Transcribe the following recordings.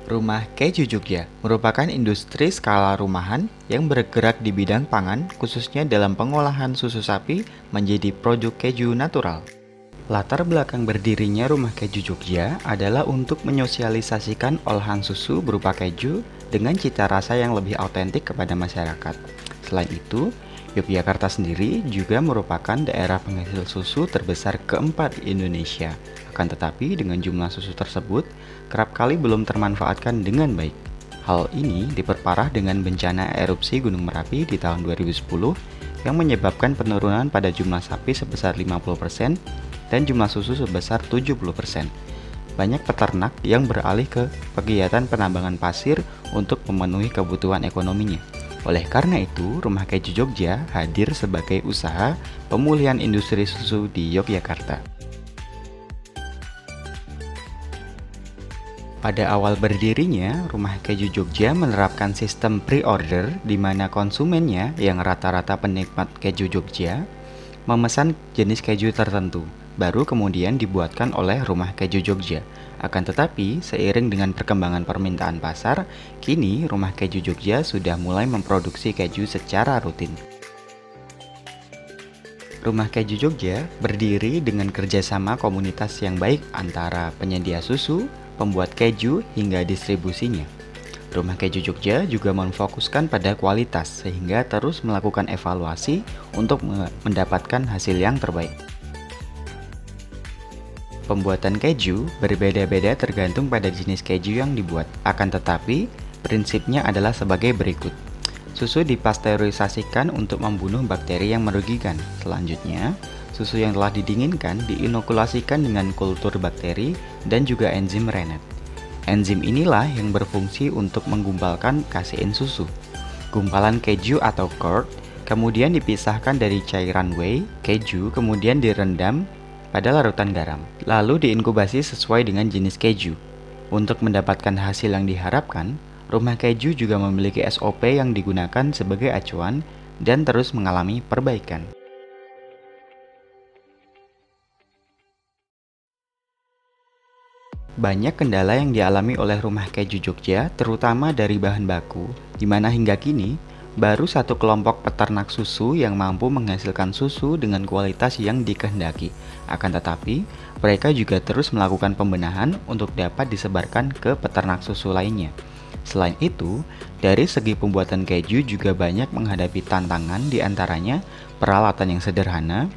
Rumah Keju Jogja merupakan industri skala rumahan yang bergerak di bidang pangan, khususnya dalam pengolahan susu sapi menjadi produk keju natural. Latar belakang berdirinya Rumah Keju Jogja adalah untuk menyosialisasikan olahan susu berupa keju dengan cita rasa yang lebih autentik kepada masyarakat. Selain itu, Yogyakarta sendiri juga merupakan daerah penghasil susu terbesar keempat di Indonesia. Akan tetapi, dengan jumlah susu tersebut kerap kali belum termanfaatkan dengan baik. Hal ini diperparah dengan bencana erupsi Gunung Merapi di tahun 2010 yang menyebabkan penurunan pada jumlah sapi sebesar 50% dan jumlah susu sebesar 70%. Banyak peternak yang beralih ke kegiatan penambangan pasir untuk memenuhi kebutuhan ekonominya. Oleh karena itu, Rumah Keju Jogja hadir sebagai usaha pemulihan industri susu di Yogyakarta. Pada awal berdirinya, Rumah Keju Jogja menerapkan sistem pre-order di mana konsumennya yang rata-rata penikmat keju Jogja memesan jenis keju tertentu, baru kemudian dibuatkan oleh Rumah Keju Jogja. Akan tetapi, seiring dengan perkembangan permintaan pasar, kini Rumah Keju Jogja sudah mulai memproduksi keju secara rutin. Rumah Keju Jogja berdiri dengan kerjasama komunitas yang baik antara penyedia susu, pembuat keju, hingga distribusinya. Rumah Keju Jogja juga memfokuskan pada kualitas sehingga terus melakukan evaluasi untuk mendapatkan hasil yang terbaik. Pembuatan keju berbeda-beda tergantung pada jenis keju yang dibuat. Akan tetapi, prinsipnya adalah sebagai berikut. Susu dipasteurisasikan untuk membunuh bakteri yang merugikan. Selanjutnya, susu yang telah didinginkan diinokulasikan dengan kultur bakteri dan juga enzim rennet. Enzim inilah yang berfungsi untuk menggumpalkan kasein susu. Gumpalan keju atau curd kemudian dipisahkan dari cairan whey keju, kemudian direndam pada larutan garam, lalu diinkubasi sesuai dengan jenis keju. Untuk mendapatkan hasil yang diharapkan, Rumah Keju juga memiliki SOP yang digunakan sebagai acuan dan terus mengalami perbaikan. Banyak kendala yang dialami oleh Rumah Keju Jogja, terutama dari bahan baku, di mana hingga kini baru satu kelompok peternak susu yang mampu menghasilkan susu dengan kualitas yang dikehendaki. Akan tetapi, mereka juga terus melakukan pembenahan untuk dapat disebarkan ke peternak susu lainnya. Selain itu, dari segi pembuatan keju juga banyak menghadapi tantangan, di antaranya peralatan yang sederhana,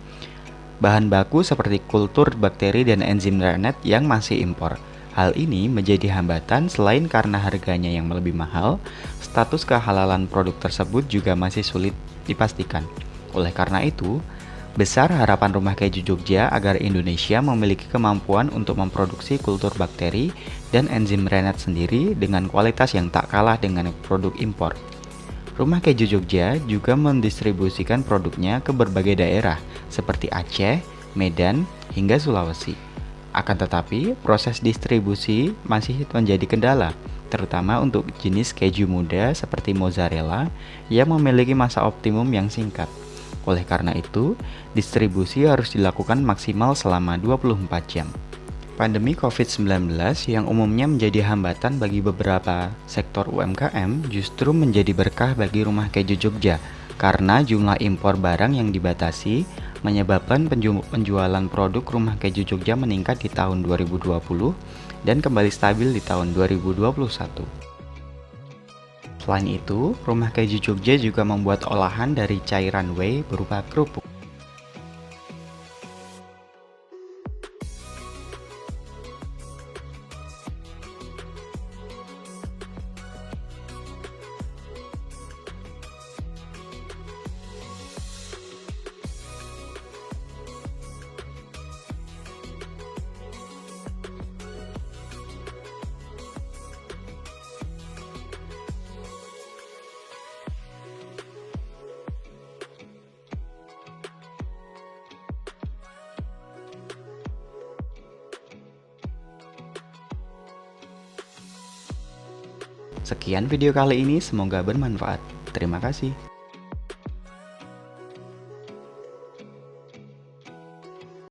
bahan baku seperti kultur bakteri dan enzim rennet yang masih impor. Hal ini menjadi hambatan selain karena harganya yang lebih mahal, status kehalalan produk tersebut juga masih sulit dipastikan. Oleh karena itu, besar harapan Rumah Keju Jogja agar Indonesia memiliki kemampuan untuk memproduksi kultur bakteri dan enzim rennet sendiri dengan kualitas yang tak kalah dengan produk impor. Rumah Keju Jogja juga mendistribusikan produknya ke berbagai daerah seperti Aceh, Medan, hingga Sulawesi. Akan tetapi, proses distribusi masih menjadi kendala, terutama untuk jenis keju muda seperti mozzarella yang memiliki masa optimum yang singkat. Oleh karena itu, distribusi harus dilakukan maksimal selama 24 jam. Pandemi COVID-19 yang umumnya menjadi hambatan bagi beberapa sektor UMKM justru menjadi berkah bagi Rumah Keju Jogja karena jumlah impor barang yang dibatasi menyebabkan penjualan produk Rumah Keju Jogja meningkat di tahun 2020 dan kembali stabil di tahun 2021. Selain itu, Rumah Keju Jogja juga membuat olahan dari cairan whey berupa kerupuk. Sekian video kali ini, semoga bermanfaat. Terima kasih.